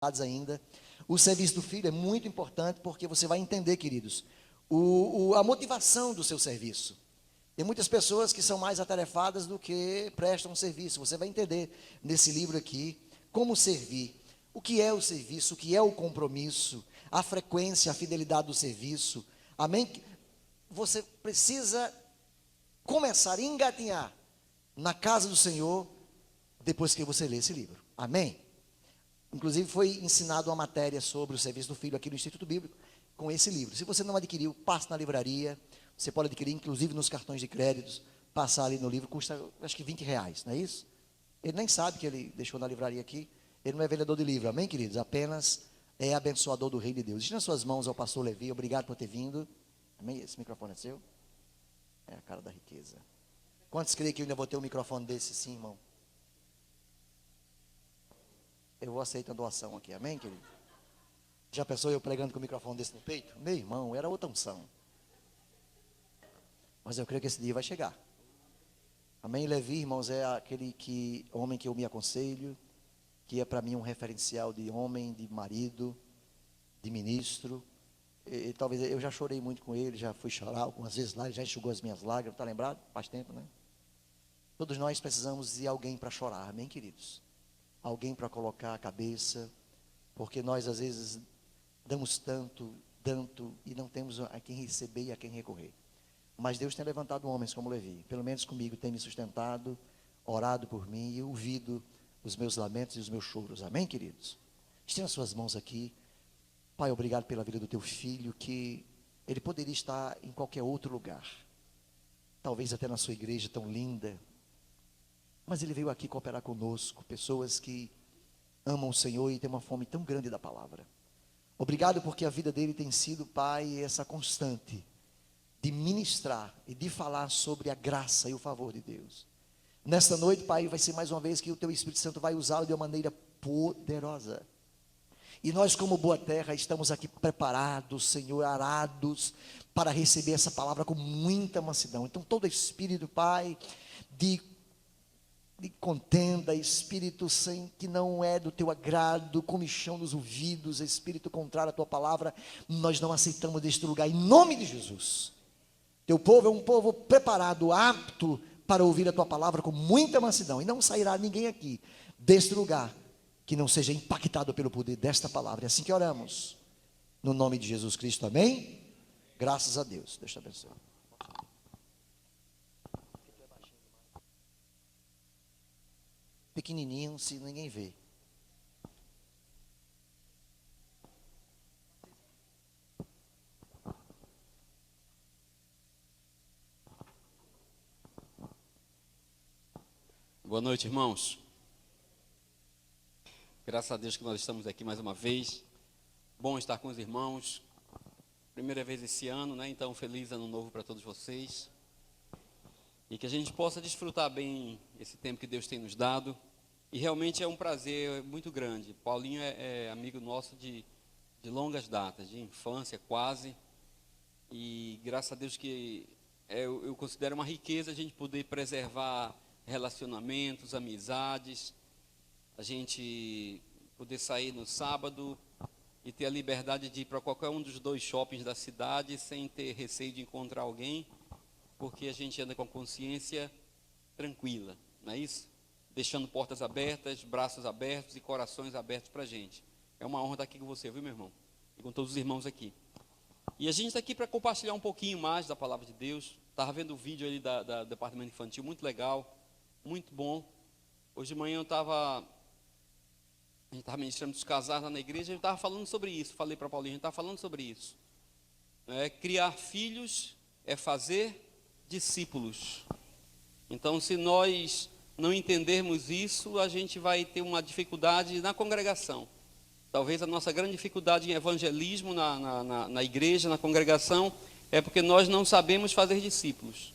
ainda. O serviço do filho é muito importante porque você vai entender, queridos, a motivação do seu serviço. Tem muitas pessoas que são mais atarefadas do que prestam serviço. Você vai entender nesse livro aqui como servir, o que é o serviço, o que é o compromisso, a frequência, a fidelidade do serviço. Amém? Você precisa começar a engatinhar na casa do Senhor depois que você lê esse livro. Amém? Inclusive foi ensinado uma matéria sobre o serviço do filho aqui no Instituto Bíblico com esse livro. Se você não adquiriu, passe na livraria. Você pode adquirir, inclusive nos cartões de créditos. Passar ali no livro, custa acho que R$ 20, não é isso? Ele nem sabe que ele deixou na livraria aqui. Ele não é vendedor de livro, amém, queridos? Apenas é abençoador do reino de Deus. Deixe nas suas mãos ao pastor Levi, obrigado por ter vindo. Amém? Esse microfone é seu? É a cara da riqueza. Quantos creem que eu ainda vou ter um microfone desse sim, irmão? Eu vou aceitar a doação aqui, amém, querido? Já pensou eu pregando com o microfone desse no peito? Meu irmão, era outra unção. Mas eu creio que esse dia vai chegar. Amém? Levi, irmãos, é aquele homem que eu me aconselho, que é para mim um referencial de homem, de marido, de ministro. E talvez eu já chorei muito com ele, já fui chorar algumas vezes lá, ele já enxugou as minhas lágrimas, está lembrado? Faz tempo, né? Todos nós precisamos de alguém para chorar, amém, queridos? Alguém para colocar a cabeça, porque nós às vezes damos tanto, e não temos a quem receber e a quem recorrer. Mas Deus tem levantado homens como Levi, pelo menos comigo, tem me sustentado, orado por mim e ouvido os meus lamentos e os meus choros. Amém, queridos? Estenda as suas mãos aqui. Pai, obrigado pela vida do teu filho, que ele poderia estar em qualquer outro lugar, talvez até na sua igreja tão linda, mas ele veio aqui cooperar conosco, pessoas que amam o Senhor e têm uma fome tão grande da palavra. Obrigado porque a vida dele tem sido, Pai, essa constante de ministrar e de falar sobre a graça e o favor de Deus. Nesta noite, Pai, vai ser mais uma vez que o teu Espírito Santo vai usá-lo de uma maneira poderosa. E nós, como boa terra, estamos aqui preparados, Senhor, arados, para receber essa palavra com muita mansidão. Então, todo espírito, Pai, de contenda, espírito sem que não é do teu agrado, comichão nos ouvidos, espírito contrário à tua palavra, nós não aceitamos deste lugar, em nome de Jesus. Teu povo é um povo preparado, apto para ouvir a tua palavra com muita mansidão, e não sairá ninguém aqui deste lugar que não seja impactado pelo poder desta palavra. É assim que oramos, no nome de Jesus Cristo, amém? Graças a Deus. Deus te abençoe. Pequenininho, se ninguém vê. Boa noite, irmãos. Graças a Deus que nós estamos aqui mais uma vez. Bom estar com os irmãos. Primeira vez esse ano, né? Então, feliz ano novo para todos vocês. E que a gente possa desfrutar bem esse tempo que Deus tem nos dado. E realmente é um prazer muito grande. Paulinho é amigo nosso de longas datas, de infância quase. E graças a Deus que eu considero uma riqueza a gente poder preservar relacionamentos, amizades, a gente poder sair no sábado e ter a liberdade de ir para qualquer um dos 2 shoppings da cidade sem ter receio de encontrar alguém, porque a gente anda com a consciência tranquila, não é isso? Deixando portas abertas, braços abertos e corações abertos para a gente. É uma honra estar aqui com você, viu, meu irmão? E com todos os irmãos aqui. E a gente está aqui para compartilhar um pouquinho mais da palavra de Deus. Estava vendo o vídeo ali da departamento infantil, muito legal, muito bom. Hoje de manhã a gente estava ministrando os casais lá na igreja, eu estava falando sobre isso, falei para Paulinho, a gente estava falando sobre isso. Criar filhos é fazer discípulos. Então, se nós não entendermos isso, a gente vai ter uma dificuldade na congregação. Talvez a nossa grande dificuldade em evangelismo na igreja, na congregação, é porque nós não sabemos fazer discípulos.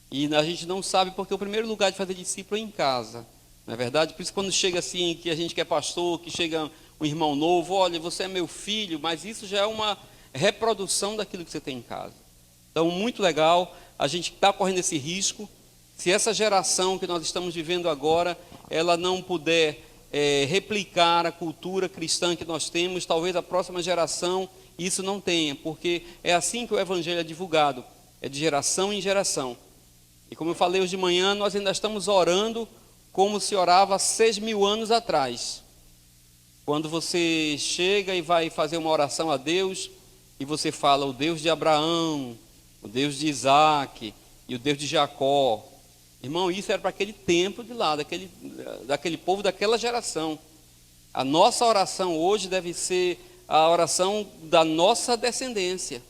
E a gente não sabe porque o primeiro lugar de fazer discípulo é em casa. Não é verdade? Por isso quando chega assim, que a gente que é pastor, que chega um irmão novo, olha, você é meu filho, mas isso já é uma reprodução daquilo que você tem em casa. Então, muito legal, a gente está correndo esse risco. Se essa geração que nós estamos vivendo agora, ela não puder replicar a cultura cristã que nós temos, talvez a próxima geração isso não tenha, porque é assim que o evangelho é divulgado, é de geração em geração. E como eu falei hoje de manhã, nós ainda estamos orando como se orava há 6.000 anos atrás. Quando você chega e vai fazer uma oração a Deus, e você fala o Deus de Abraão, o Deus de Isaac e o Deus de Jacó. Irmão, isso era para aquele tempo de lá, daquele povo, daquela geração. A nossa oração hoje deve ser a oração da nossa descendência.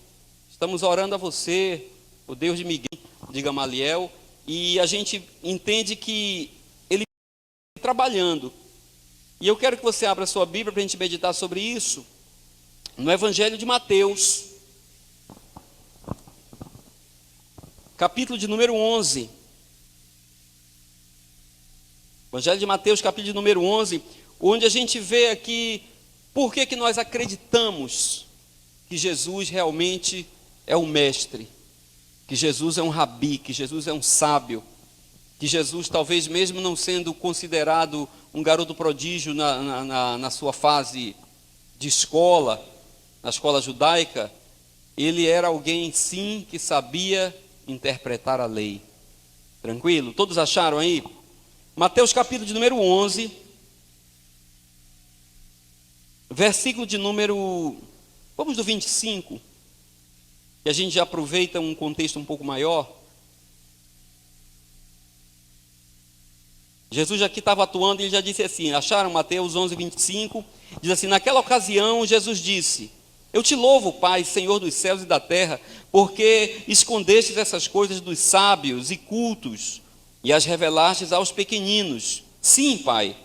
Estamos orando a você, o Deus de Miguel, de Gamaliel, e a gente entende que ele está trabalhando. E eu quero que você abra a sua Bíblia para a gente meditar sobre isso, no Evangelho de Mateus, capítulo de número 11. Evangelho de Mateus, capítulo de número 11, onde a gente vê aqui por que nós acreditamos que Jesus realmente é o mestre, que Jesus é um rabi, que Jesus é um sábio, que Jesus, talvez mesmo não sendo considerado um garoto prodígio na sua fase de escola, na escola judaica, ele era alguém sim que sabia interpretar a lei. Tranquilo? Todos acharam aí? Mateus capítulo de número 11, versículo de número, vamos do 25, que a gente já aproveita um contexto um pouco maior. Jesus aqui estava atuando e ele já disse assim, acharam Mateus 11, 25, diz assim, naquela ocasião Jesus disse, eu te louvo, Pai, Senhor dos céus e da terra, porque escondestes essas coisas dos sábios e cultos e as revelastes aos pequeninos. Sim, Pai,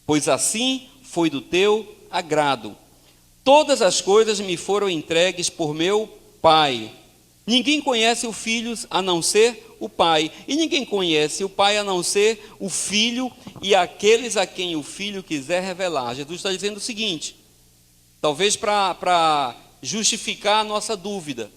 pois assim foi do teu agrado. Todas as coisas me foram entregues por meu Pai. Ninguém conhece o Filho a não ser o Pai, e ninguém conhece o Pai a não ser o Filho e aqueles a quem o Filho quiser revelar. Jesus está dizendo o seguinte, talvez para justificar a nossa dúvida.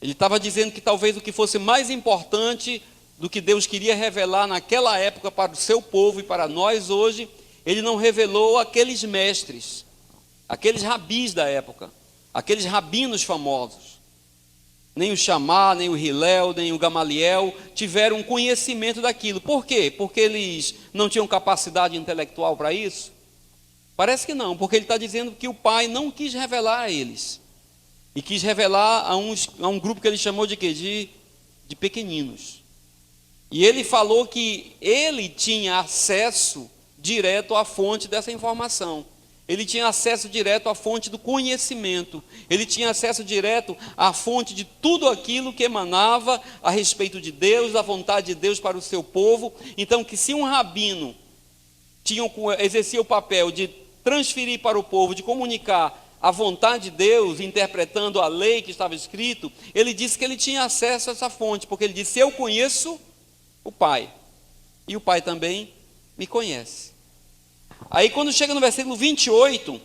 Ele estava dizendo que talvez o que fosse mais importante do que Deus queria revelar naquela época para o seu povo e para nós hoje, ele não revelou aqueles mestres, aqueles rabis da época, aqueles rabinos famosos. Nem o Shammá, nem o Hillel, nem o Gamaliel tiveram conhecimento daquilo. Por quê? Porque eles não tinham capacidade intelectual para isso? Parece que não, porque ele está dizendo que o Pai não quis revelar a eles. E quis revelar a um grupo que ele chamou de quê? De pequeninos. E ele falou que ele tinha acesso direto à fonte dessa informação. Ele tinha acesso direto à fonte do conhecimento. Ele tinha acesso direto à fonte de tudo aquilo que emanava a respeito de Deus, da vontade de Deus para o seu povo. Então, que se um rabino exercia o papel de transferir para o povo, de comunicar a vontade de Deus, interpretando a lei que estava escrito, ele disse que ele tinha acesso a essa fonte, porque ele disse, eu conheço o Pai, e o Pai também me conhece. Aí quando chega no versículo 28,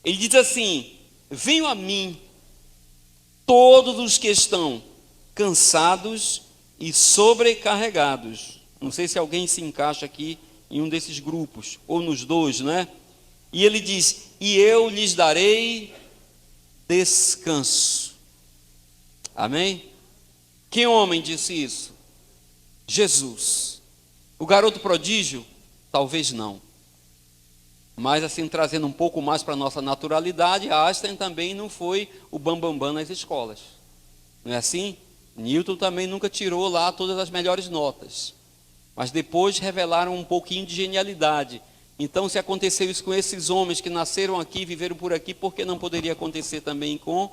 ele diz assim, venham a mim todos os que estão cansados e sobrecarregados. Não sei se alguém se encaixa aqui em um desses grupos, ou nos dois, né? E ele diz, e eu lhes darei descanso. Amém? Que homem disse isso? Jesus. O garoto prodígio? Talvez não. Mas assim, trazendo um pouco mais para a nossa naturalidade, Einstein também não foi o bambambam nas escolas. Não é assim? Newton também nunca tirou lá todas as melhores notas. Mas depois revelaram um pouquinho de genialidade. Então, se aconteceu isso com esses homens que nasceram aqui, viveram por aqui, por que não poderia acontecer também com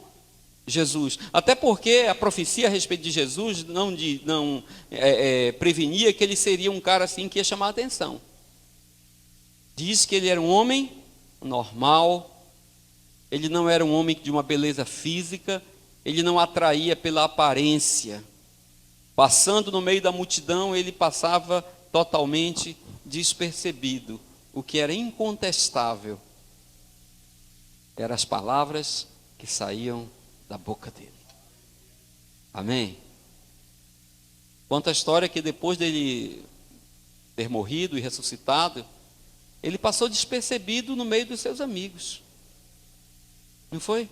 Jesus? Até porque a profecia a respeito de Jesus não prevenia que ele seria um cara assim que ia chamar a atenção. Diz que ele era um homem normal, ele não era um homem de uma beleza física, ele não atraía pela aparência. Passando no meio da multidão, ele passava totalmente despercebido. O que era incontestável eram as palavras que saíam da boca dele. Amém? Conta a história que depois dele ter morrido e ressuscitado, ele passou despercebido no meio dos seus amigos. Não foi?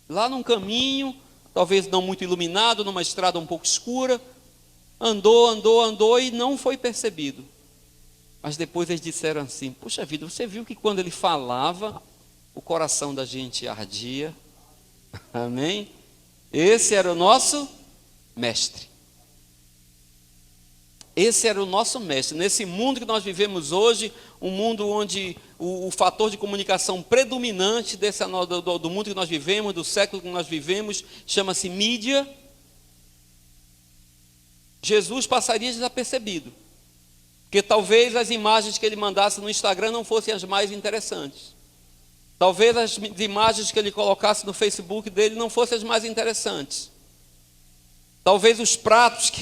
Lá num caminho, talvez não muito iluminado, numa estrada um pouco escura, andou e não foi percebido. Mas depois eles disseram assim: puxa vida, você viu que quando ele falava, o coração da gente ardia? Amém? Esse era o nosso mestre. Esse era o nosso mestre. Nesse mundo que nós vivemos hoje, um mundo onde o fator de comunicação predominante do mundo que nós vivemos, do século que nós vivemos, chama-se mídia. Jesus passaria desapercebido, porque talvez as imagens que ele mandasse no Instagram não fossem as mais interessantes. Talvez as imagens que ele colocasse no Facebook dele não fossem as mais interessantes. Talvez os pratos,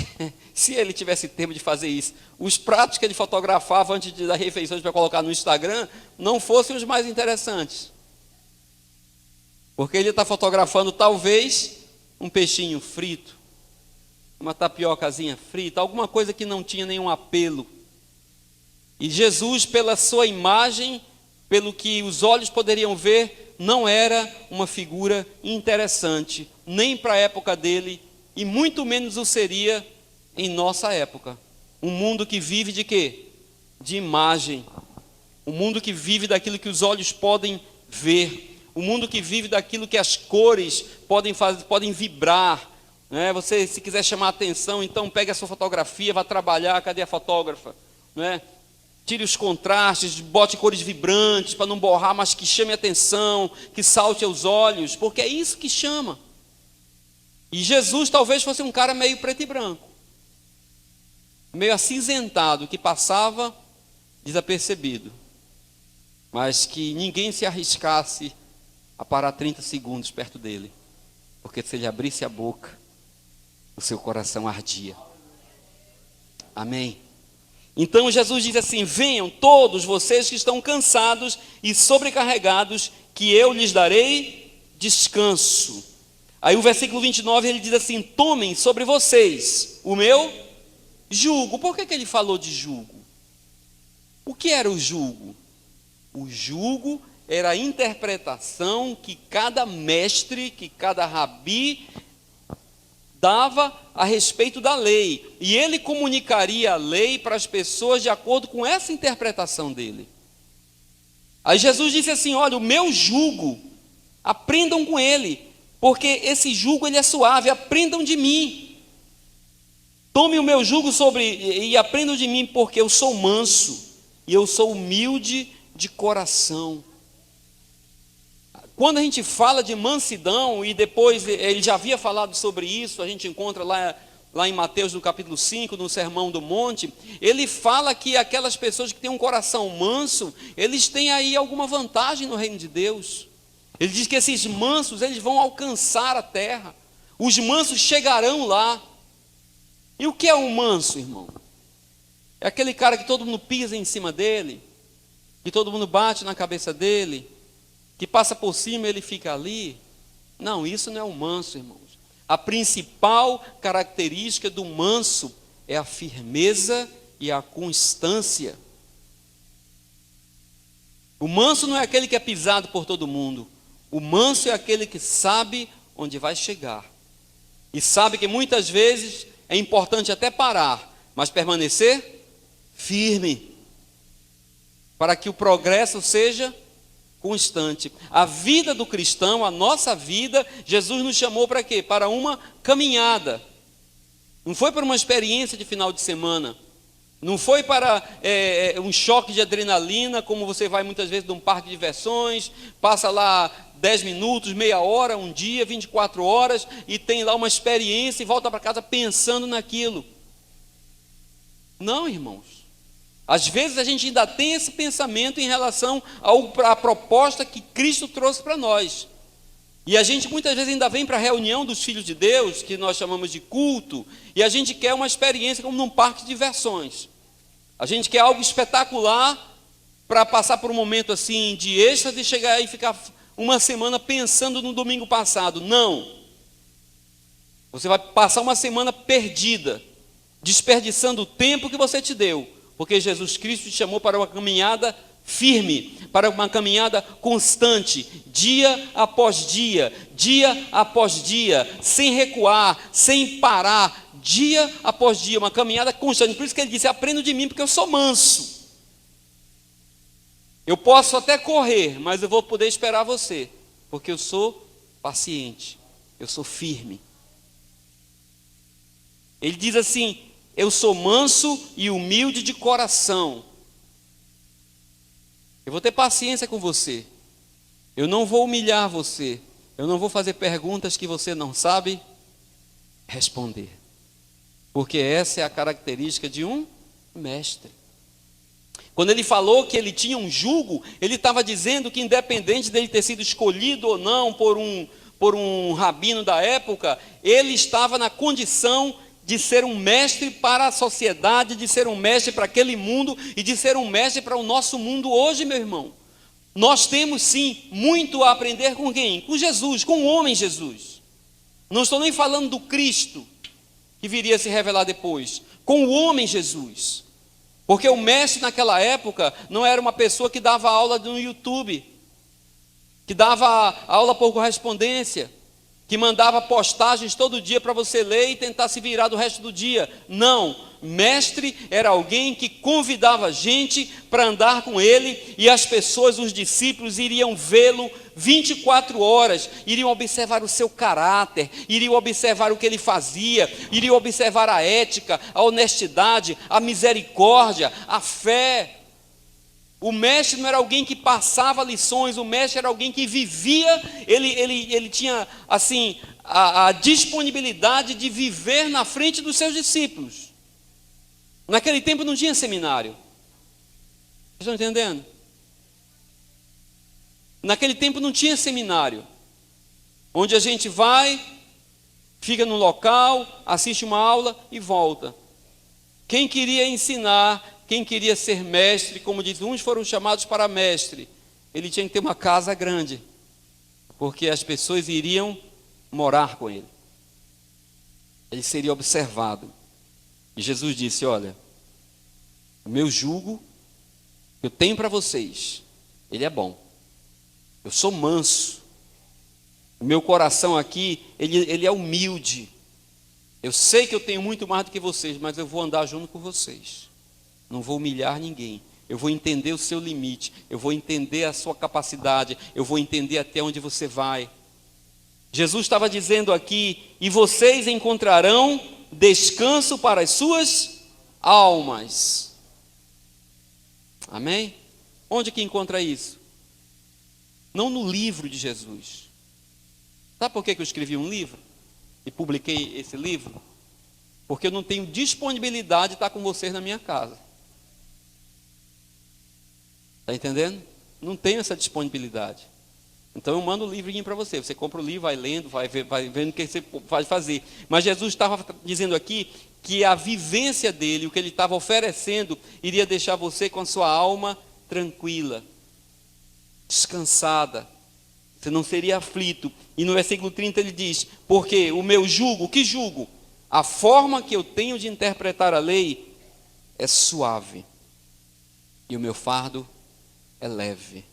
se ele tivesse tempo de fazer isso, os pratos que ele fotografava antes das refeições para colocar no Instagram, não fossem os mais interessantes. Porque ele está fotografando talvez um peixinho frito, uma tapiocazinha frita, alguma coisa que não tinha nenhum apelo. E Jesus, pela sua imagem, pelo que os olhos poderiam ver, não era uma figura interessante, nem para a época dele, e muito menos o seria em nossa época. Um mundo que vive de quê? De imagem. Um mundo que vive daquilo que os olhos podem ver. Um mundo que vive daquilo que as cores podem vibrar. Né? Você, se quiser chamar a atenção, então pegue a sua fotografia, vá trabalhar, cadê a fotógrafa? Né? Tire os contrastes, bote cores vibrantes para não borrar, mas que chame a atenção, que salte aos olhos, porque é isso que chama. E Jesus talvez fosse um cara meio preto e branco, meio acinzentado, que passava desapercebido, mas que ninguém se arriscasse a parar 30 segundos perto dele, porque se ele abrisse a boca, o seu coração ardia. Amém? Então Jesus diz assim: venham todos vocês que estão cansados e sobrecarregados, que eu lhes darei descanso. Aí o versículo 29 ele diz assim: tomem sobre vocês o meu jugo. Por que ele falou de jugo? O que era o jugo? O jugo era a interpretação que cada mestre, que cada rabi dava a respeito da lei, e ele comunicaria a lei para as pessoas de acordo com essa interpretação dele. Aí Jesus disse assim: olha, o meu jugo, aprendam com ele, porque esse jugo ele é suave, aprendam de mim. Tome o meu jugo e aprendam de mim, porque eu sou manso e eu sou humilde de coração. Quando a gente fala de mansidão, e depois ele já havia falado sobre isso, a gente encontra lá em Mateus no capítulo 5, no Sermão do Monte, ele fala que aquelas pessoas que têm um coração manso, eles têm aí alguma vantagem no reino de Deus. Ele diz que esses mansos, eles vão alcançar a terra, os mansos chegarão lá. E o que é um manso, irmão? É aquele cara que todo mundo pisa em cima dele, que todo mundo bate na cabeça dele, que passa por cima e ele fica ali? Não, isso não é um manso, irmãos. A principal característica do manso é a firmeza e a constância. O manso não é aquele que é pisado por todo mundo. O manso é aquele que sabe onde vai chegar. E sabe que muitas vezes é importante até parar, mas permanecer firme, para que o progresso seja constante. A vida do cristão, a nossa vida, Jesus nos chamou para quê? Para uma caminhada. Não foi para uma experiência de final de semana. Não foi para um choque de adrenalina, como você vai muitas vezes num parque de diversões, passa lá 10 minutos, meia hora, um dia, 24 horas, e tem lá uma experiência e volta para casa pensando naquilo. Não, irmãos. Às vezes a gente ainda tem esse pensamento em relação à proposta que Cristo trouxe para nós. E a gente muitas vezes ainda vem para a reunião dos filhos de Deus, que nós chamamos de culto, e a gente quer uma experiência como num parque de diversões. A gente quer algo espetacular para passar por um momento assim de êxtase e chegar e ficar uma semana pensando no domingo passado. Não. Você vai passar uma semana perdida, desperdiçando o tempo que você te deu, porque Jesus Cristo te chamou para uma caminhada firme, para uma caminhada constante, dia após dia, sem recuar, sem parar, dia após dia, uma caminhada constante. Por isso que ele disse: aprenda de mim, porque eu sou manso. Eu posso até correr, mas eu vou poder esperar você, porque eu sou paciente, eu sou firme. Ele diz assim: eu sou manso e humilde de coração. Eu vou ter paciência com você. Eu não vou humilhar você. Eu não vou fazer perguntas que você não sabe responder. Porque essa é a característica de um mestre. Quando ele falou que ele tinha um jugo, ele estava dizendo que, independente dele ter sido escolhido ou não por um rabino da época, ele estava na condição de ser um mestre para a sociedade, de ser um mestre para aquele mundo e de ser um mestre para o nosso mundo hoje, meu irmão. Nós temos sim muito a aprender com quem? Com Jesus, com o homem Jesus. Não estou nem falando do Cristo, que viria a se revelar depois, com o homem Jesus. Porque o mestre naquela época não era uma pessoa que dava aula no YouTube, que dava aula por correspondência, que mandava postagens todo dia para você ler e tentar se virar do resto do dia. Não, mestre era alguém que convidava a gente para andar com ele, e as pessoas, os discípulos, iriam vê-lo 24 horas, iriam observar o seu caráter, iriam observar o que ele fazia, iriam observar a ética, a honestidade, a misericórdia, a fé. O mestre não era alguém que passava lições, o mestre era alguém que vivia, ele tinha assim a disponibilidade de viver na frente dos seus discípulos. Naquele tempo não tinha seminário. Vocês estão entendendo? Naquele tempo não tinha seminário, onde a gente vai, fica no local, assiste uma aula e volta. Quem queria ensinar, quem queria ser mestre, como diz, uns foram chamados para mestre, ele tinha que ter uma casa grande, porque as pessoas iriam morar com ele. Ele seria observado. E Jesus disse: olha, o meu jugo que eu tenho para vocês, ele é bom. Eu sou manso. O meu coração aqui, ele é humilde. Eu sei que eu tenho muito mais do que vocês, mas eu vou andar junto com vocês. Não vou humilhar ninguém. Eu vou entender o seu limite. Eu vou entender a sua capacidade. Eu vou entender até onde você vai. Jesus estava dizendo aqui: e vocês encontrarão descanso para as suas almas. Amém? Onde que encontra isso? Não no livro de Jesus. Sabe por que eu escrevi um livro? E publiquei esse livro? Porque eu não tenho disponibilidade de estar com vocês na minha casa. Está entendendo? Não tenho essa disponibilidade. Então eu mando o livrinho para você. Você compra o livro, vai lendo, vai vendo o que você pode fazer. Mas Jesus estava dizendo aqui que a vivência dele, o que ele estava oferecendo, iria deixar você com a sua alma tranquila, descansada. Você não seria aflito. E no versículo 30 ele diz: porque o meu jugo, que jugo? A forma que eu tenho de interpretar a lei é suave, e o meu fardo é leve.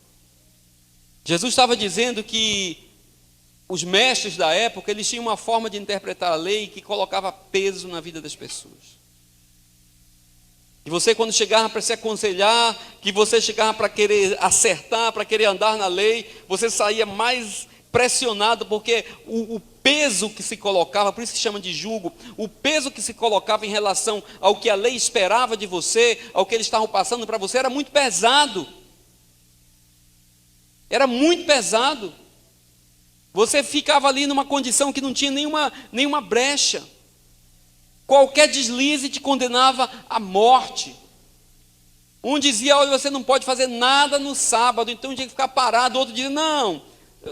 Jesus estava dizendo que os mestres da época, eles tinham uma forma de interpretar a lei que colocava peso na vida das pessoas. Que você, quando chegava para se aconselhar, que você chegava para querer acertar, para querer andar na lei, você saía mais pressionado, porque o peso que se colocava, por isso que chama de jugo, o peso que se colocava em relação ao que a lei esperava de você, ao que eles estavam passando para você, era muito pesado. Era muito pesado. Você ficava ali numa condição que não tinha nenhuma brecha. Qualquer deslize te condenava à morte. Um dizia: olha, você não pode fazer nada no sábado, então tinha que ficar parado. O outro dizia: não,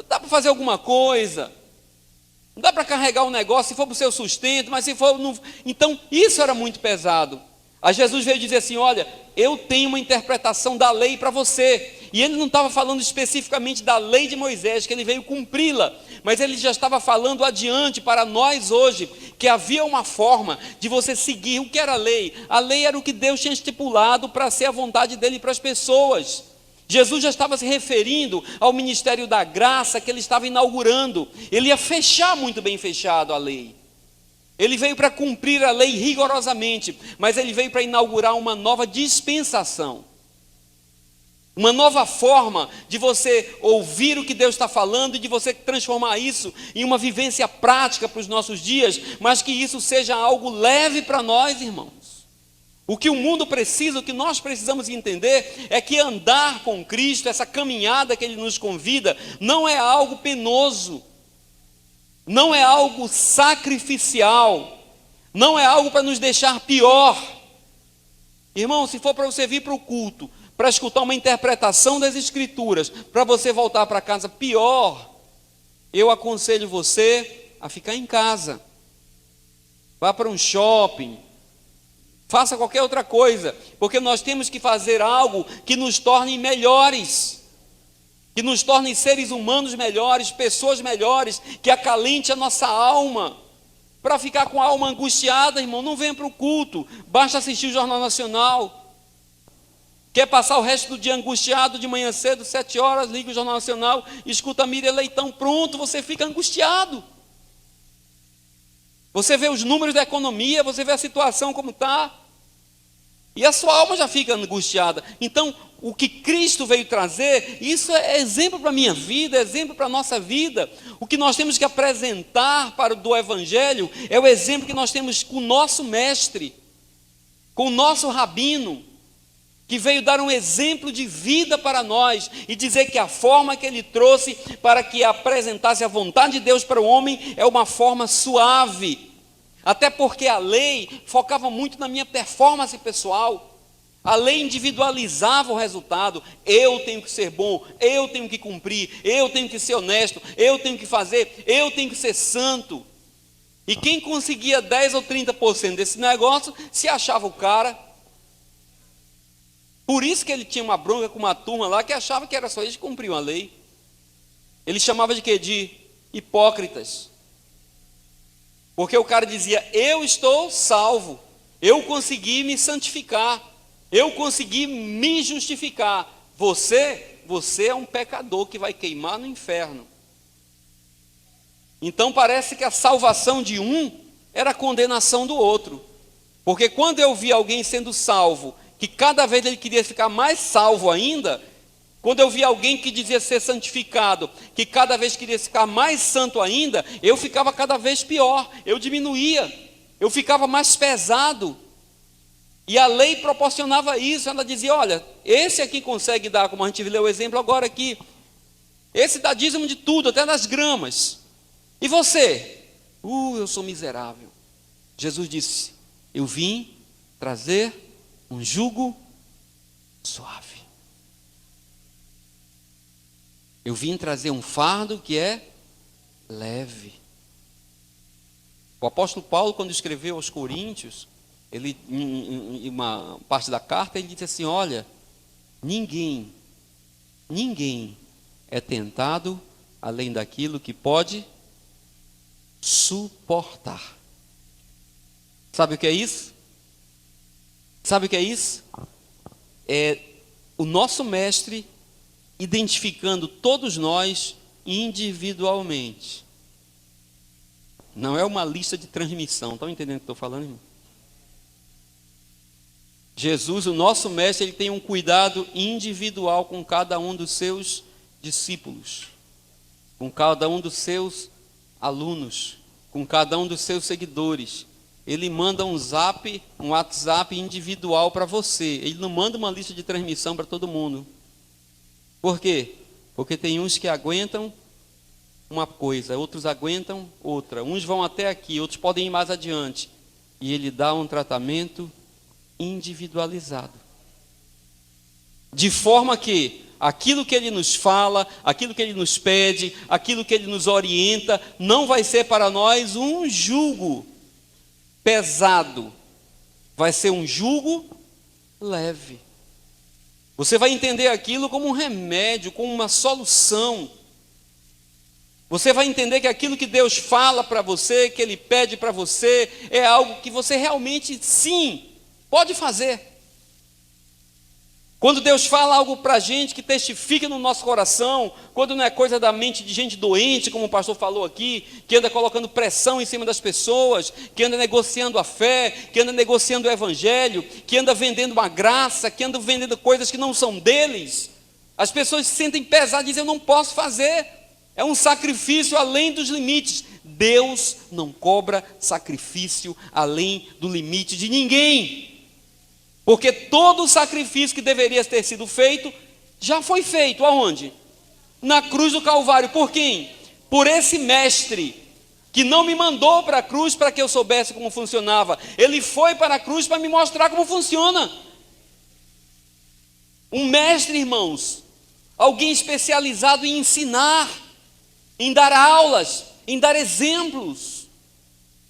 dá para fazer alguma coisa. Não dá para carregar um negócio, se for para o seu sustento, mas se for... Não... Então, isso era muito pesado. Aí Jesus veio dizer assim: olha, eu tenho uma interpretação da lei para você. E ele não estava falando especificamente da lei de Moisés, que ele veio cumpri-la, mas ele já estava falando adiante para nós hoje, que havia uma forma de você seguir. O que era a lei? A lei era o que Deus tinha estipulado para ser a vontade dele para as pessoas. Jesus já estava se referindo ao ministério da graça que ele estava inaugurando. Ele ia fechar muito bem fechado a lei. Ele veio para cumprir a lei rigorosamente, mas ele veio para inaugurar uma nova dispensação. Uma nova forma de você ouvir o que Deus está falando e de você transformar isso em uma vivência prática para os nossos dias, mas que isso seja algo leve para nós, irmãos. O que o mundo precisa, o que nós precisamos entender é que andar com Cristo, essa caminhada que Ele nos convida, não é algo penoso, não é algo sacrificial, não é algo para nos deixar pior. Irmão, se for para você vir para o culto, para escutar uma interpretação das Escrituras, para você voltar para casa pior, eu aconselho você a ficar em casa. Vá para um shopping, faça qualquer outra coisa, porque nós temos que fazer algo que nos torne melhores, que nos torne seres humanos melhores, pessoas melhores, que acalente a nossa alma. Para ficar com a alma angustiada, irmão, não venha para o culto, basta assistir o Jornal Nacional. Quer passar o resto do dia angustiado, de manhã cedo, 7 horas, liga o Jornal Nacional, escuta a Miriam Leitão, pronto, você fica angustiado. Você vê os números da economia, você vê a situação como está, e a sua alma já fica angustiada. Então, o que Cristo veio trazer, isso é exemplo para a minha vida, é exemplo para a nossa vida. O que nós temos que apresentar para do Evangelho é o exemplo que nós temos com o nosso mestre, com o nosso rabino, que veio dar um exemplo de vida para nós e dizer que a forma que ele trouxe para que apresentasse a vontade de Deus para o homem é uma forma suave. Até porque a lei focava muito na minha performance pessoal. A lei individualizava o resultado. Eu tenho que ser bom, eu tenho que cumprir, eu tenho que ser honesto, eu tenho que fazer, eu tenho que ser santo. E quem conseguia 10 ou 30% desse negócio se achava o cara. Por isso que ele tinha uma bronca com uma turma lá que achava que era só eles que cumpriam a lei. Ele chamava de quê? De hipócritas. Porque o cara dizia, eu estou salvo, eu consegui me santificar, eu consegui me justificar. Você é um pecador que vai queimar no inferno. Então parece que a salvação de um era a condenação do outro. Porque quando eu vi alguém sendo salvo, que cada vez ele queria ficar mais salvo ainda, quando eu vi alguém que dizia ser santificado, que cada vez queria ficar mais santo ainda, eu ficava cada vez pior, eu diminuía, eu ficava mais pesado. E a lei proporcionava isso, ela dizia, olha, esse aqui consegue dar, como a gente leu o exemplo agora aqui, esse dá dízimo de tudo, até das gramas. E você? Eu sou miserável. Jesus disse, eu vim trazer um jugo suave. Eu vim trazer um fardo que é leve. O apóstolo Paulo, quando escreveu aos Coríntios, ele, em uma parte da carta, ele disse assim, olha, ninguém é tentado além daquilo que pode suportar. Sabe o que é isso? Sabe o que é isso? É o nosso mestre identificando todos nós individualmente. Não é uma lista de transmissão. Estão entendendo o que estou falando, irmão? Jesus, o nosso mestre, ele tem um cuidado individual com cada um dos seus discípulos, com cada um dos seus alunos, com cada um dos seus seguidores. Ele manda um zap, um WhatsApp individual para você. Ele não manda uma lista de transmissão para todo mundo. Por quê? Porque tem uns que aguentam uma coisa, outros aguentam outra. Uns vão até aqui, outros podem ir mais adiante. E ele dá um tratamento individualizado. De forma que aquilo que ele nos fala, aquilo que ele nos pede, aquilo que ele nos orienta, não vai ser para nós um jugo pesado. Vai ser um jugo leve. Você vai entender aquilo como um remédio, como uma solução. Você vai entender que aquilo que Deus fala para você, que Ele pede para você, é algo que você realmente, sim, pode fazer. Quando Deus fala algo para a gente que testifica no nosso coração, quando não é coisa da mente de gente doente, como o pastor falou aqui, que anda colocando pressão em cima das pessoas, que anda negociando a fé, que anda negociando o evangelho, que anda vendendo uma graça, que anda vendendo coisas que não são deles, as pessoas se sentem pesadas e dizem: eu não posso fazer, é um sacrifício além dos limites. Deus não cobra sacrifício além do limite de ninguém. Porque todo o sacrifício que deveria ter sido feito, já foi feito. Aonde? Na cruz do Calvário. Por quem? Por esse mestre, que não me mandou para a cruz para que eu soubesse como funcionava. Ele foi para a cruz para me mostrar como funciona. Um mestre, irmãos, alguém especializado em ensinar, em dar aulas, em dar exemplos.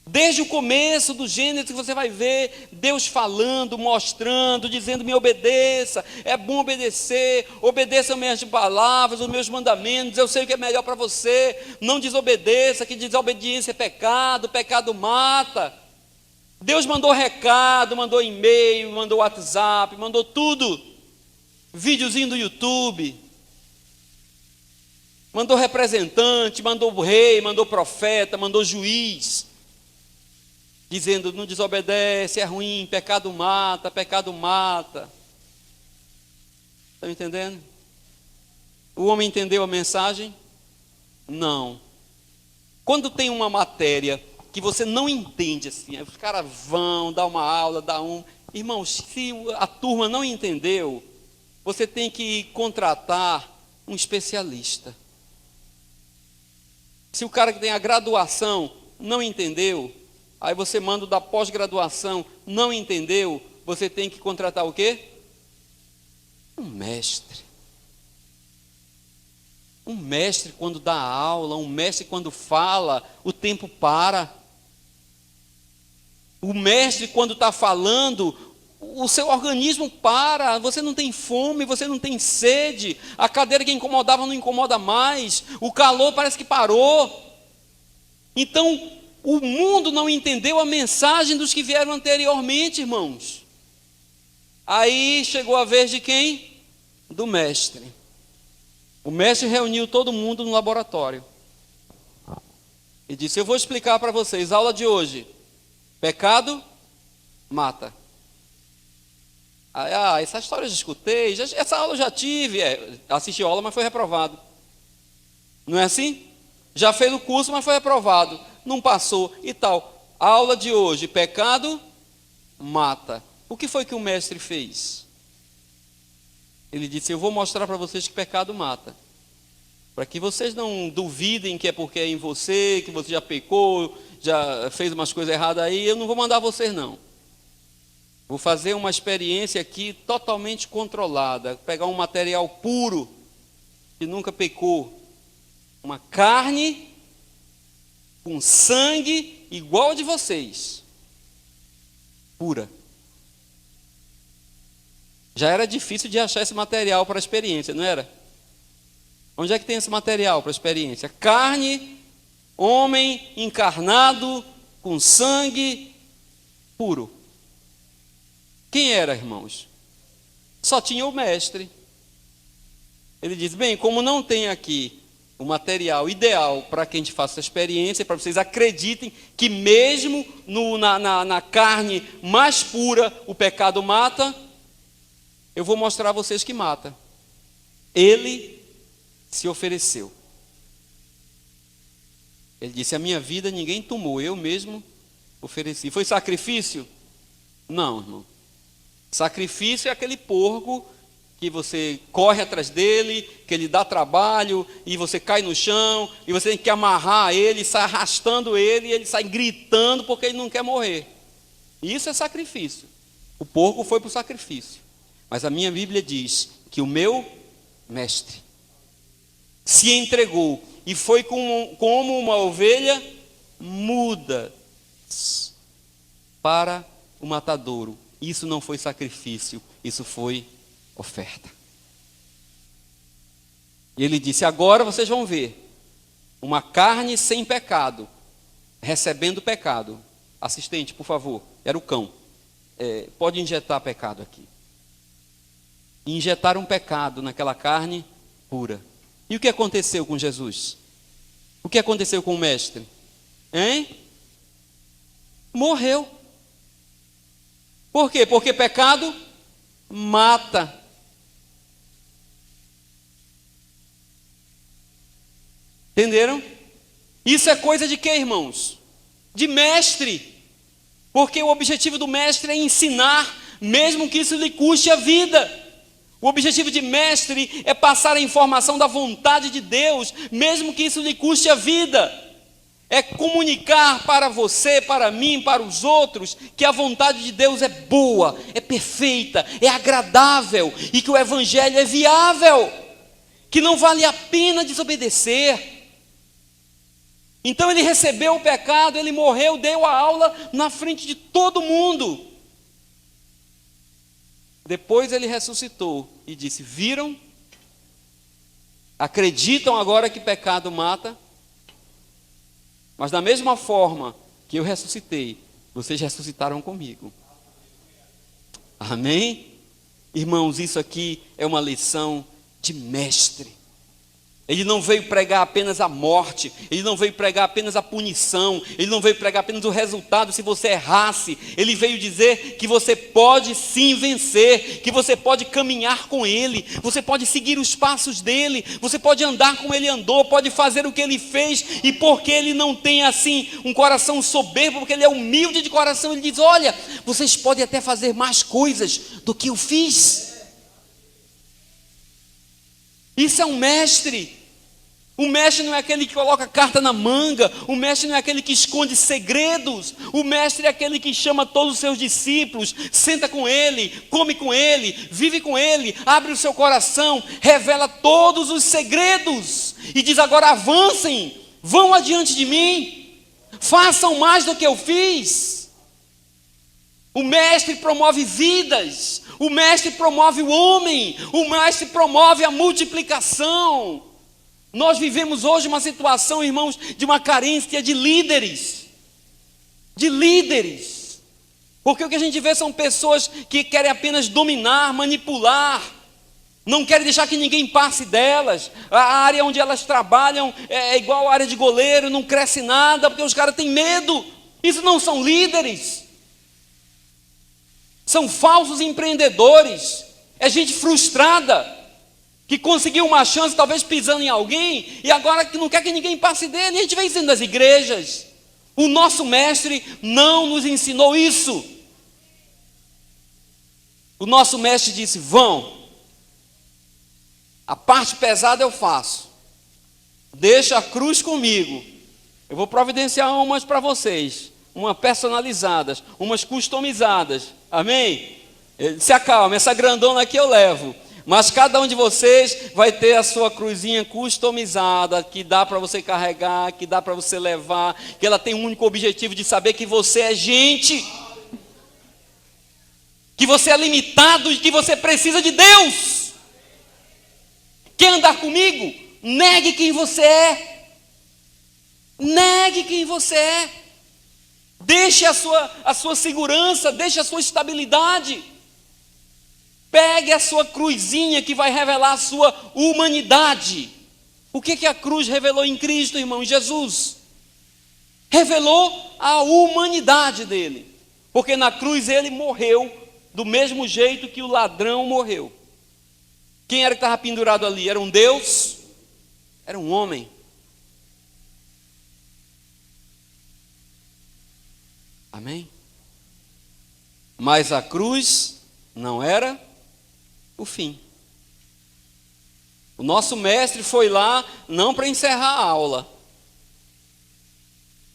Desde o começo do Gênesis que você vai ver Deus falando, mostrando, dizendo: me obedeça, é bom obedecer, obedeça as minhas palavras, os meus mandamentos, eu sei o que é melhor para você, não desobedeça, que desobediência é pecado, pecado mata. Deus mandou recado, mandou e-mail, mandou WhatsApp, mandou tudo, videozinho do YouTube, mandou representante, mandou rei, mandou profeta, mandou juiz, dizendo: não desobedece, é ruim, pecado mata, pecado mata. Estão entendendo? O homem entendeu a mensagem? Não. Quando tem uma matéria que você não entende, assim, os caras vão dar uma aula, irmãos, se a turma não entendeu, você tem que contratar um especialista. Se o cara que tem a graduação não entendeu, aí você manda o da pós-graduação, não entendeu, você tem que contratar o quê? Um mestre. Um mestre quando dá aula, um mestre quando fala, o tempo para. O mestre quando está falando, o seu organismo para, você não tem fome, você não tem sede, a cadeira que incomodava não incomoda mais, o calor parece que parou. Então, o mundo não entendeu a mensagem dos que vieram anteriormente, irmãos. Aí chegou a vez de quem? Do mestre. O mestre reuniu todo mundo no laboratório e disse: eu vou explicar para vocês, aula de hoje, pecado mata. Aí, essa história eu já escutei, essa aula eu já tive, assisti a aula, mas foi reprovado. Não é assim? Já fez o curso, mas foi reprovado, não passou e tal. A aula de hoje, pecado mata. O que foi que o mestre fez? Ele disse: eu vou mostrar para vocês que pecado mata, para que vocês não duvidem que é porque é em você, que você já pecou, já fez umas coisas erradas aí. Eu não vou mandar vocês, não. Vou fazer uma experiência aqui totalmente controlada, pegar um material puro, que nunca pecou, uma carne com sangue igual ao de vocês, pura. Já era difícil de achar esse material para a experiência, não era? Onde é que tem esse material para a experiência? Carne, homem encarnado, com sangue puro. Quem era, irmãos? Só tinha o mestre. Ele diz: bem, como não tem aqui o material ideal para que a gente faça essa experiência, para vocês acreditem que mesmo na carne mais pura o pecado mata, eu vou mostrar a vocês que mata. Ele se ofereceu. Ele disse: a minha vida ninguém tomou, eu mesmo ofereci. Foi sacrifício? Não, irmão. Sacrifício é aquele porco que você corre atrás dele, que ele dá trabalho, e você cai no chão, e você tem que amarrar ele, sai arrastando ele, e ele sai gritando porque ele não quer morrer. Isso é sacrifício. O porco foi para o sacrifício. Mas a minha Bíblia diz que o meu mestre se entregou e foi como uma ovelha muda para o matadouro. Isso não foi sacrifício, isso foi oferta. E ele disse: agora vocês vão ver uma carne sem pecado, recebendo pecado. Assistente, por favor, era o cão. Pode injetar pecado aqui. e injetaram pecado naquela carne pura. E o que aconteceu com Jesus? O que aconteceu com o mestre? Hein? Morreu. Por quê? Porque pecado mata. Entenderam? Isso é coisa de quê, irmãos? De mestre. Porque o objetivo do mestre é ensinar, mesmo que isso lhe custe a vida. O objetivo de mestre é passar a informação da vontade de Deus, mesmo que isso lhe custe a vida. É comunicar para você, para mim, para os outros, que a vontade de Deus é boa, é perfeita, é agradável e que o evangelho é viável, que não vale a pena desobedecer. Então ele recebeu o pecado, ele morreu, deu a aula na frente de todo mundo. Depois ele ressuscitou e disse: viram? Acreditam agora que pecado mata? Mas da mesma forma que eu ressuscitei, vocês ressuscitaram comigo. Amém? Irmãos, isso aqui é uma lição de mestre. Ele não veio pregar apenas a morte, ele não veio pregar apenas a punição, ele não veio pregar apenas o resultado se você errasse. Ele veio dizer que você pode sim vencer, que você pode caminhar com ele, você pode seguir os passos dele, você pode andar como ele andou, pode fazer o que ele fez. E porque ele não tem assim um coração soberbo, porque ele é humilde de coração, ele diz: olha, vocês podem até fazer mais coisas do que eu fiz. Isso é um mestre. O mestre não é aquele que coloca carta na manga, o mestre não é aquele que esconde segredos, o mestre é aquele que chama todos os seus discípulos, senta com ele, come com ele, vive com ele, abre o seu coração, revela todos os segredos e diz: agora avancem, vão adiante de mim, façam mais do que eu fiz. O mestre promove vidas, o mestre promove o homem, o mestre promove a multiplicação. Nós vivemos hoje uma situação, irmãos, de uma carência de líderes. De líderes. Porque o que a gente vê são pessoas que querem apenas dominar, manipular. Não querem deixar que ninguém passe delas. A área onde elas trabalham é igual a área de goleiro, não cresce nada, porque os caras têm medo. Isso não são líderes. São falsos empreendedores. É gente frustrada, que conseguiu uma chance, talvez pisando em alguém, e agora que não quer que ninguém passe dele. E a gente vê isso dentro das igrejas. O nosso mestre não nos ensinou isso. O nosso mestre disse: vão, a parte pesada eu faço, deixa a cruz comigo, eu vou providenciar umas para vocês, umas personalizadas, umas customizadas, amém? Se acalma, essa grandona aqui eu levo, mas cada um de vocês vai ter a sua cruzinha customizada, que dá para você carregar, que dá para você levar, que ela tem um único objetivo de saber que você é gente, que você é limitado e que você precisa de Deus. Quer andar comigo? Negue quem você é. Negue quem você é. Deixe a sua segurança, deixe a sua estabilidade. Pegue a sua cruzinha que vai revelar a sua humanidade. O que a cruz revelou em Cristo, irmão? Jesus revelou a humanidade dele, porque na cruz ele morreu do mesmo jeito que o ladrão morreu. Quem era que estava pendurado ali? Era um Deus? Era um homem. Amém? Mas a cruz não era o fim. O nosso mestre foi lá não para encerrar a aula.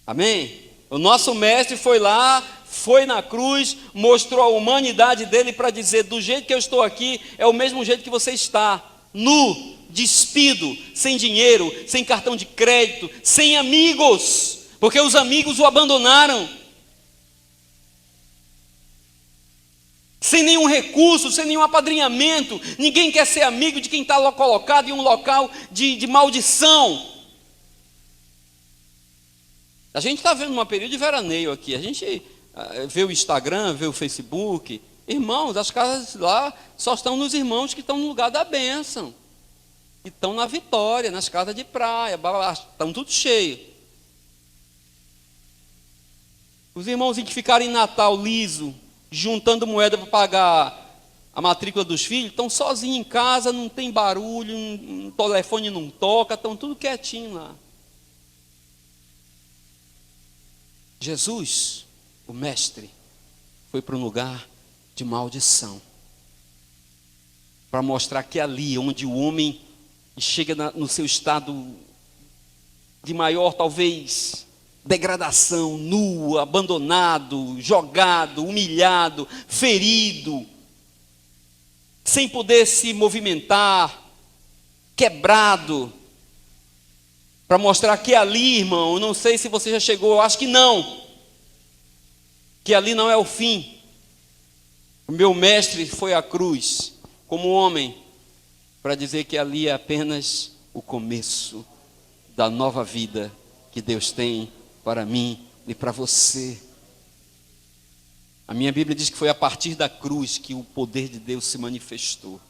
Amém? O nosso mestre foi lá, foi na cruz, mostrou a humanidade dele para dizer: do jeito que eu estou aqui, é o mesmo jeito que você está, nu, despido, sem dinheiro, sem cartão de crédito, sem amigos, porque os amigos o abandonaram. Sem nenhum recurso, sem nenhum apadrinhamento. Ninguém quer ser amigo de quem está colocado em um local de maldição. A gente está vendo um período de veraneio aqui. A gente vê o Instagram, vê o Facebook, Irmãos, as casas lá só estão nos irmãos que estão no lugar da bênção. Que estão na vitória, nas casas de praia, estão tudo cheio. Os irmãos que ficaram em Natal liso, juntando moeda para pagar a matrícula dos filhos, estão sozinhos em casa, não tem barulho, o telefone não toca, estão tudo quietinho lá. Jesus, o mestre, foi para um lugar de maldição, para mostrar que ali onde o homem chega no seu estado de maior, talvez, degradação, nu, abandonado, jogado, humilhado, ferido, sem poder se movimentar, quebrado, para mostrar que ali, irmão, eu não sei se você já chegou, eu acho que não, que ali não é o fim. O meu mestre foi à cruz como homem para dizer que ali é apenas o começo da nova vida que Deus tem para mim e para você. A minha Bíblia diz que foi a partir da cruz que o poder de Deus se manifestou.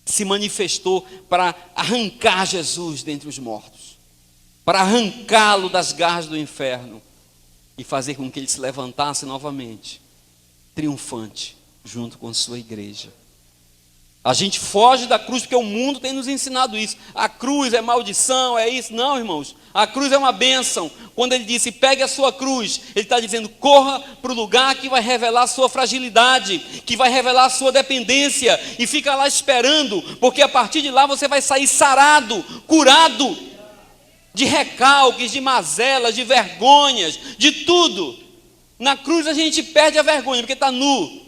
Se manifestou para arrancar Jesus dentre os mortos, para arrancá-lo das garras do inferno e fazer com que ele se levantasse novamente, triunfante, junto com sua igreja. A gente foge da cruz porque o mundo tem nos ensinado isso. A cruz é maldição, é isso. Não, irmãos, a cruz é uma bênção. Quando ele disse, pegue a sua cruz, ele está dizendo, corra para o lugar que vai revelar a sua fragilidade, que vai revelar a sua dependência, e fica lá esperando, porque a partir de lá você vai sair sarado, curado, de recalques, de mazelas, de vergonhas, de tudo. Na cruz a gente perde a vergonha, porque está nu.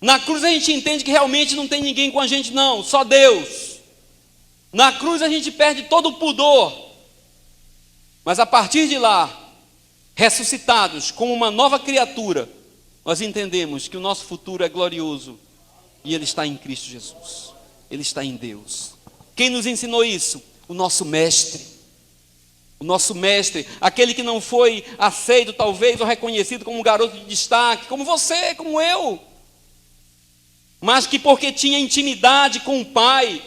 Na cruz a gente entende que realmente não tem ninguém com a gente não, só Deus. Na cruz a gente perde todo o pudor. Mas a partir de lá, ressuscitados como uma nova criatura, nós entendemos que o nosso futuro é glorioso e ele está em Cristo Jesus. Ele está em Deus. Quem nos ensinou isso? O nosso mestre. O nosso mestre, aquele que não foi aceito talvez ou reconhecido como um garoto de destaque, como você, como eu, mas que porque tinha intimidade com o Pai,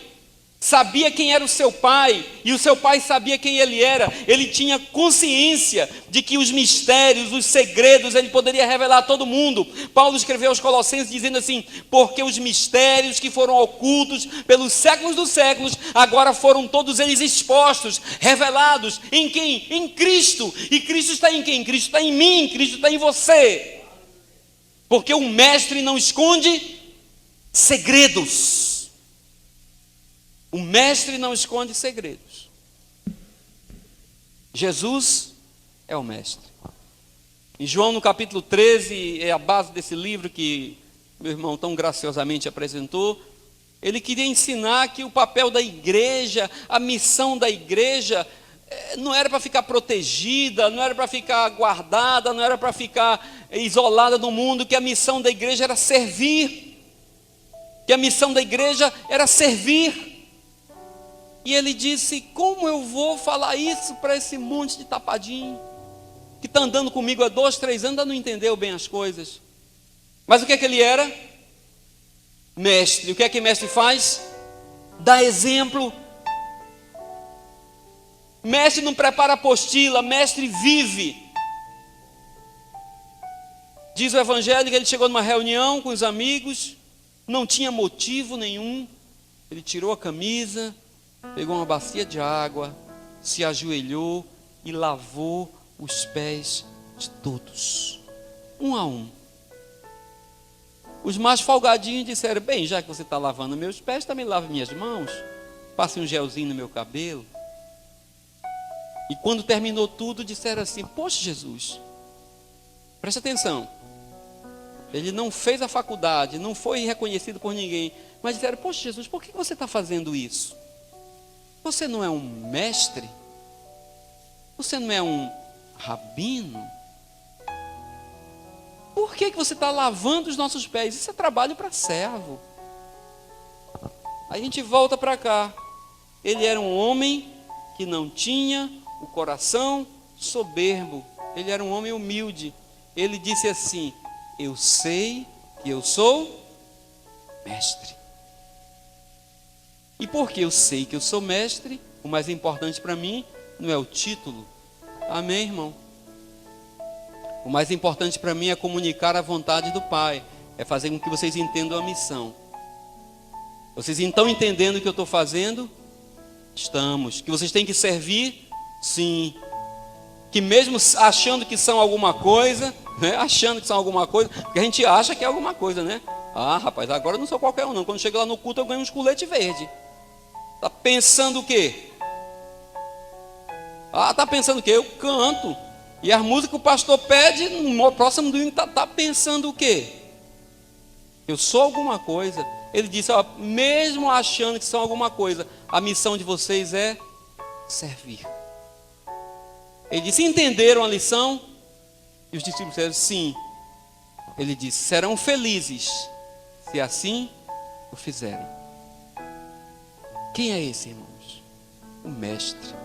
sabia quem era o seu Pai, e o seu Pai sabia quem ele era, ele tinha consciência de que os mistérios, os segredos, ele poderia revelar a todo mundo. Paulo escreveu aos Colossenses dizendo assim, porque os mistérios que foram ocultos pelos séculos dos séculos, agora foram todos eles expostos, revelados, em quem? Em Cristo. E Cristo está em quem? Cristo está em mim, Cristo está em você. Porque o mestre não esconde segredos. O mestre não esconde segredos. Jesus é o mestre. Em João no capítulo 13, é a base desse livro que meu irmão tão graciosamente apresentou. Ele queria ensinar que o papel da igreja, a missão da igreja, não era para ficar protegida, não era para ficar guardada, não era para ficar isolada do mundo, que a missão da igreja era servir. Que a missão da igreja era servir. E ele disse, como eu vou falar isso para esse monte de tapadinho, que está andando comigo há 2, 3 anos, ainda não entendeu bem as coisas. Mas o que é que ele era? Mestre. O que é que mestre faz? Dá exemplo. Mestre não prepara apostila, mestre vive. Diz o evangelho que ele chegou numa reunião com os amigos, não tinha motivo nenhum, ele tirou a camisa, pegou uma bacia de água, se ajoelhou e lavou os pés de todos, um a um. Os mais folgadinhos disseram, bem, já que você está lavando meus pés, também lave minhas mãos, passe um gelzinho no meu cabelo. E quando terminou tudo, disseram assim, poxa Jesus, presta atenção, ele não fez a faculdade, não foi reconhecido por ninguém, mas disseram, poxa Jesus, por que você está fazendo isso? Você não é um mestre? Você não é um rabino? Por que você está lavando os nossos pés? Isso é trabalho para servo. A gente volta para cá. Ele era um homem que não tinha o coração soberbo. Ele era um homem humilde. Ele disse assim, eu sei que eu sou mestre. E porque eu sei que eu sou mestre, o mais importante para mim não é o título. Amém, irmão? O mais importante para mim é comunicar a vontade do Pai. É fazer com que vocês entendam a missão. Vocês estão entendendo o que eu estou fazendo? Estamos. Que vocês têm que servir? Sim. Que mesmo achando que são alguma coisa, né? Achando que são alguma coisa, porque a gente acha que é alguma coisa, né? Ah, rapaz, agora eu não sou qualquer um não. Quando chego lá no culto eu ganho uns colete verde. Tá pensando o quê? Ah, tá pensando o quê? Eu canto. E as músicas que o pastor pede, no próximo domingo, tá pensando o quê? Eu sou alguma coisa. Ele disse, ó, mesmo achando que são alguma coisa, a missão de vocês é servir. Ele disse, entenderam a lição? E os discípulos disseram, sim. Ele disse, serão felizes se assim o fizerem. Quem é esse, irmãos? O mestre.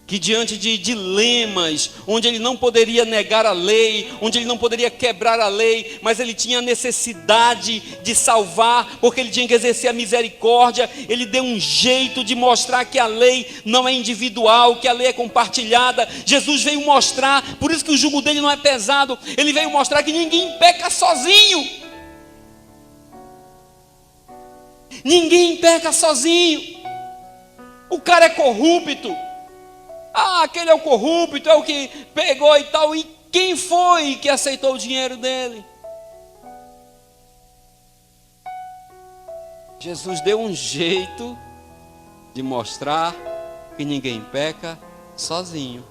Que diante de dilemas, onde ele não poderia negar a lei, onde ele não poderia quebrar a lei, mas ele tinha necessidade de salvar, porque ele tinha que exercer a misericórdia, ele deu um jeito de mostrar que a lei não é individual, que a lei é compartilhada. Jesus veio mostrar, por isso que o jugo dele não é pesado, ele veio mostrar que ninguém peca sozinho. Ninguém peca sozinho. O cara é corrupto. Ah, aquele é o corrupto, é o que pegou e tal. E quem foi que aceitou o dinheiro dele? Jesus deu um jeito de mostrar que ninguém peca sozinho,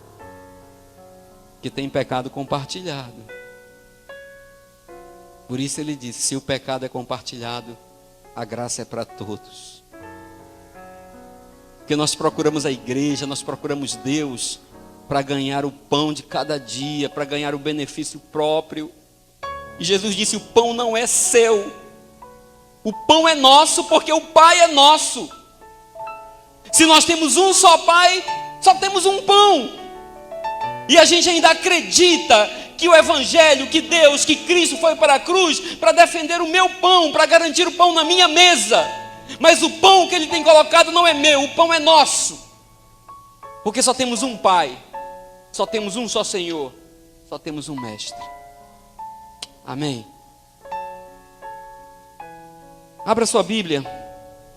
que tem pecado compartilhado. Por isso ele disse, se o pecado é compartilhado, a graça é para todos. Porque nós procuramos a igreja, nós procuramos Deus para ganhar o pão de cada dia, para ganhar o benefício próprio. E Jesus disse, o pão não é seu. O pão é nosso porque o Pai é nosso. Se nós temos um só Pai, só temos um pão. E a gente ainda acredita que o Evangelho, que Deus, que Cristo foi para a cruz para defender o meu pão, para garantir o pão na minha mesa. Mas o pão que Ele tem colocado não é meu, o pão é nosso. Porque só temos um Pai, só temos um só Senhor, só temos um Mestre. Amém. Abra sua Bíblia,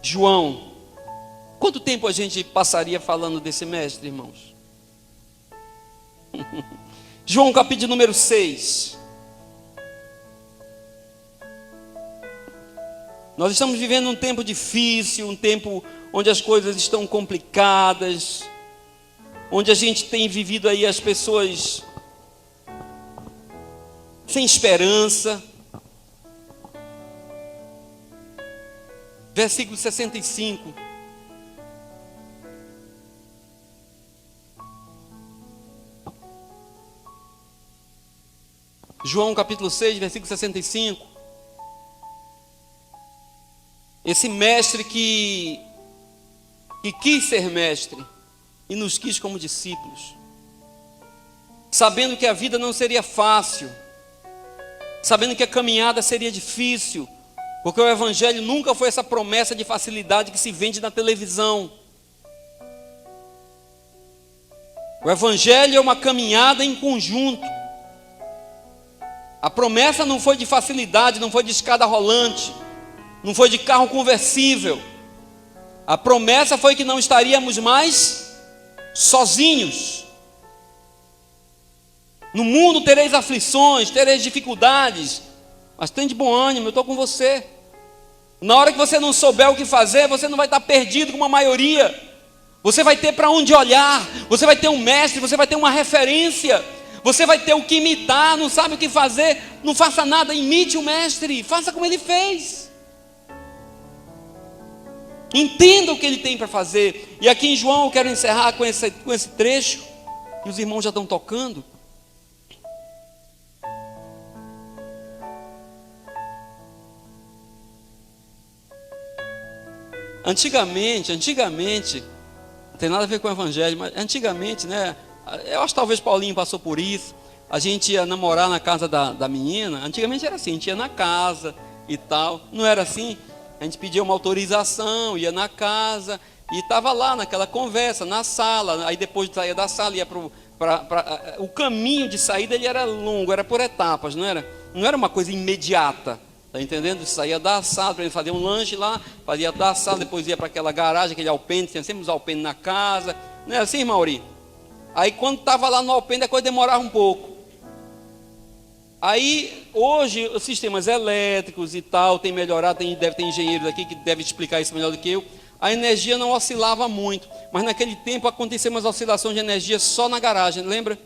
João. Quanto tempo a gente passaria falando desse Mestre, irmãos? João capítulo número 6. Nós estamos vivendo um tempo difícil, um tempo onde as coisas estão complicadas, onde a gente tem vivido aí as pessoas sem esperança. Versículo 65. João capítulo 6, versículo 65. Esse mestre que quis ser mestre e nos quis como discípulos, sabendo que a vida não seria fácil, sabendo que a caminhada seria difícil, porque o Evangelho nunca foi essa promessa de facilidade que se vende na televisão. O Evangelho é uma caminhada em conjunto. A promessa não foi de facilidade, não foi de escada rolante, não foi de carro conversível. A promessa foi que não estaríamos mais sozinhos. No mundo tereis aflições, tereis dificuldades, mas tem de bom ânimo, eu estou com você. Na hora que você não souber o que fazer, você não vai estar perdido com a maioria. Você vai ter para onde olhar, você vai ter um mestre, você vai ter uma referência, você vai ter o que imitar. Não sabe o que fazer, não faça nada, imite o mestre, faça como ele fez. Entenda o que ele tem para fazer. E aqui em João eu quero encerrar com esse trecho, que os irmãos já estão tocando. Antigamente, não tem nada a ver com o Evangelho, mas antigamente, né? Eu acho que talvez Paulinho passou por isso. a gente ia namorar na casa da menina, antigamente era assim, a gente ia na casa e tal, não era assim? A gente pedia uma autorização, ia na casa e estava lá naquela conversa, na sala, aí depois saía da sala, ia o caminho de saída ele era longo, era por etapas, não era uma coisa imediata, tá entendendo? Saía da sala, para ele fazer um lanche lá, fazia da sala, depois ia para aquela garagem, aquele alpendre, tinha sempre os alpendre na casa, não era assim, Mauri? Aí quando estava lá no alpendre a coisa demorava um pouco. Aí hoje os sistemas elétricos e tal tem melhorado, deve ter engenheiros aqui que devem explicar isso melhor do que eu. A energia não oscilava muito, mas naquele tempo aconteciam umas oscilações de energia só na garagem, lembra?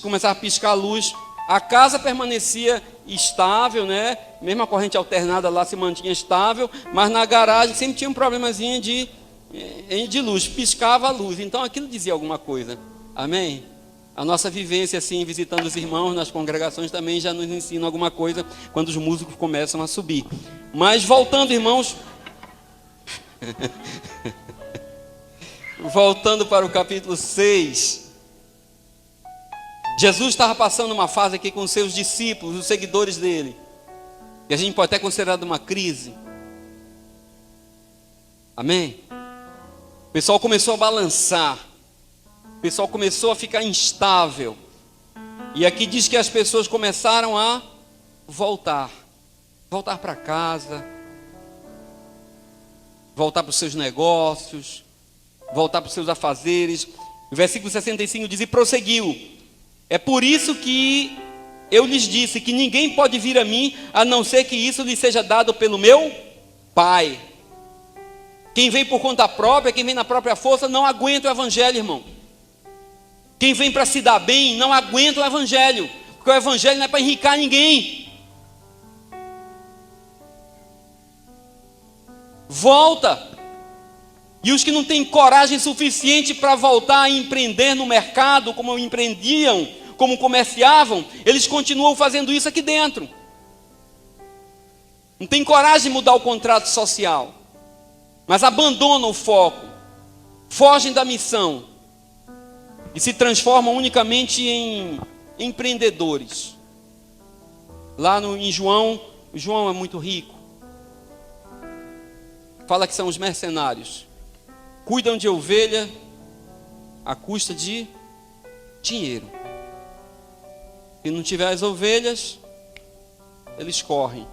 Começava a piscar a luz, a casa permanecia estável, né? Mesmo a corrente alternada lá se mantinha estável, mas na garagem sempre tinha um problemazinho de luz, piscava a luz, então aquilo dizia alguma coisa, amém? A nossa vivência assim, visitando os irmãos nas congregações também já nos ensina alguma coisa quando os músicos começam a subir. Mas voltando, irmãos, voltando para o capítulo 6, Jesus estava passando uma fase aqui com os seus discípulos, os seguidores dele, e a gente pode até considerar uma crise, amém? O pessoal começou a balançar, o pessoal começou a ficar instável, e aqui diz que as pessoas começaram a voltar para casa, voltar para os seus negócios, voltar para os seus afazeres. O versículo 65 diz: e prosseguiu: é por isso que eu lhes disse que ninguém pode vir a mim, a não ser que isso lhe seja dado pelo meu Pai. Quem vem por conta própria, quem vem na própria força, não aguenta o evangelho, irmão. Quem vem para se dar bem, não aguenta o evangelho, porque o evangelho não é para enricar ninguém. Volta. E os que não têm coragem suficiente para voltar a empreender no mercado, como empreendiam, como comerciavam, eles continuam fazendo isso aqui dentro. Não tem coragem de mudar o contrato social, mas abandonam o foco, fogem da missão e se transformam unicamente em empreendedores. Lá em João é muito rico. Fala que são os mercenários. Cuidam de ovelha à custa de dinheiro. Se não tiver as ovelhas, eles correm.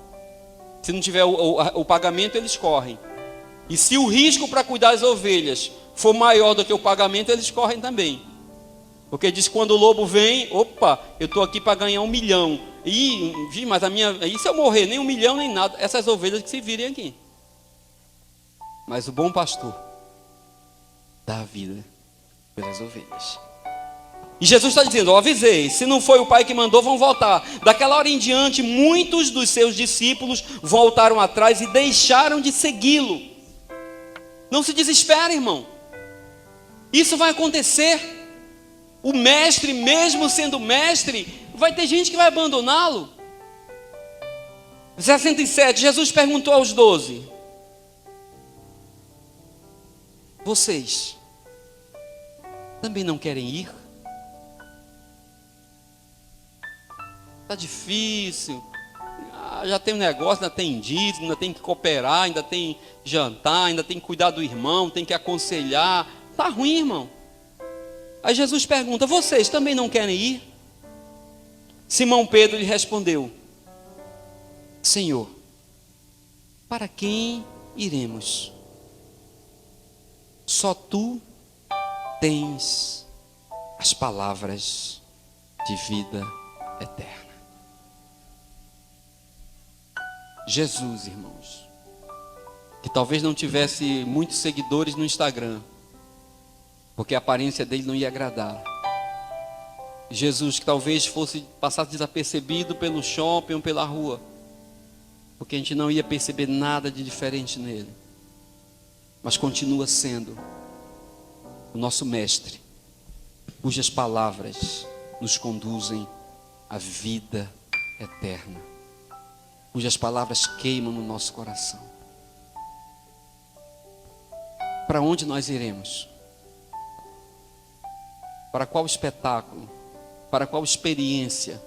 Se não tiver o pagamento, eles correm. E se o risco para cuidar das ovelhas for maior do que o pagamento, eles correm também. Porque diz que quando o lobo vem, opa, eu estou aqui para ganhar 1 milhão. Mas e se eu morrer? Nem 1 milhão, nem nada. Essas ovelhas que se virem aqui. Mas o bom pastor dá a vida pelas ovelhas. E Jesus está dizendo: eu avisei, se não foi o Pai que mandou, vão voltar. Daquela hora em diante, muitos dos seus discípulos voltaram atrás e deixaram de segui-lo. Não se desespere, irmão. Isso vai acontecer. O mestre, mesmo sendo mestre, vai ter gente que vai abandoná-lo. 67, Jesus perguntou aos 12: vocês também não querem ir? Está difícil, já tem um negócio, ainda tem dízimo, ainda tem que cooperar, ainda tem jantar, ainda tem que cuidar do irmão, tem que aconselhar. Está ruim, irmão. Aí Jesus pergunta: vocês também não querem ir? Simão Pedro lhe respondeu: Senhor, para quem iremos? Só tu tens as palavras de vida eterna. Jesus, irmãos, que talvez não tivesse muitos seguidores no Instagram, porque a aparência dele não ia agradar. Jesus, que talvez passasse desapercebido pelo shopping ou pela rua, porque a gente não ia perceber nada de diferente nele, mas continua sendo o nosso mestre, cujas palavras nos conduzem à vida eterna, cujas palavras queimam no nosso coração. Para onde nós iremos? Para qual espetáculo para qual experiência,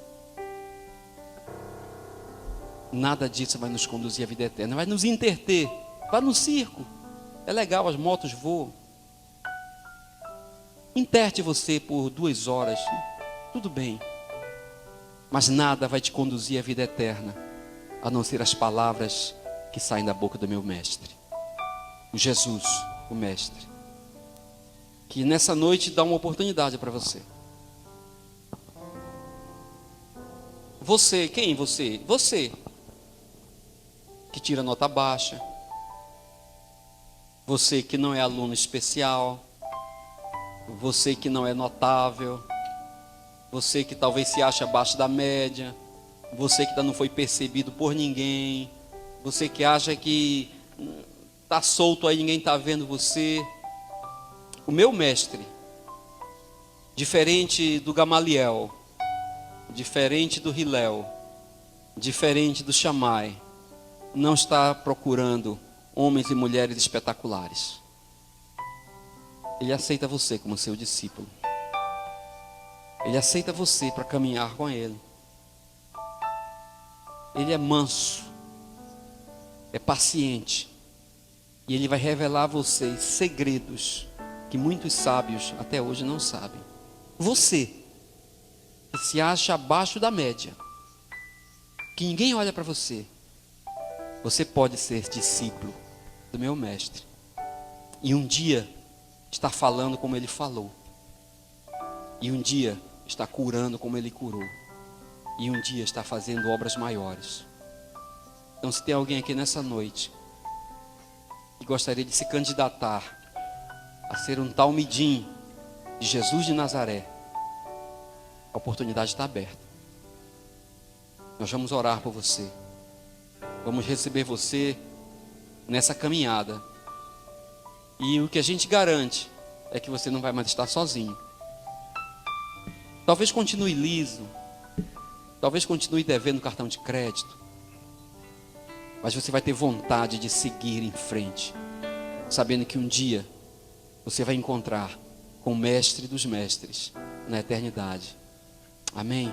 nada disso vai nos conduzir à vida eterna. Vai nos interter. Vá no circo. É legal, as motos voam. Interte você por 2 horas. Tudo bem. Mas nada vai te conduzir à vida eterna, a não ser as palavras que saem da boca do meu mestre. O Jesus, o mestre. Que nessa noite dá uma oportunidade para você. Você, quem você? Você que tira nota baixa. Você que não é aluno especial. Você que não é notável. Você que talvez se ache abaixo da média. Você que ainda não foi percebido por ninguém. Você que acha que está solto aí, ninguém está vendo você. O meu mestre, diferente do Gamaliel, diferente do Hilel, diferente do Shammai, não está procurando homens e mulheres espetaculares. Ele aceita você como seu discípulo. Ele aceita você para caminhar com ele. Ele é manso, é paciente, e ele vai revelar a vocês segredos que muitos sábios até hoje não sabem. Você, que se acha abaixo da média, que ninguém olha para você, você pode ser discípulo do meu mestre. E um dia está falando como ele falou. E um dia está curando como ele curou. E um dia está fazendo obras maiores. Então, se tem alguém aqui nessa noite que gostaria de se candidatar a ser um talmidim de Jesus de Nazaré, a oportunidade está aberta. Nós vamos orar por você. Vamos receber você nessa caminhada. E o que a gente garante é que você não vai mais estar sozinho. Talvez continue liso. Talvez continue devendo cartão de crédito. Mas você vai ter vontade de seguir em frente, sabendo que um dia você vai encontrar com o mestre dos mestres na eternidade. Amém?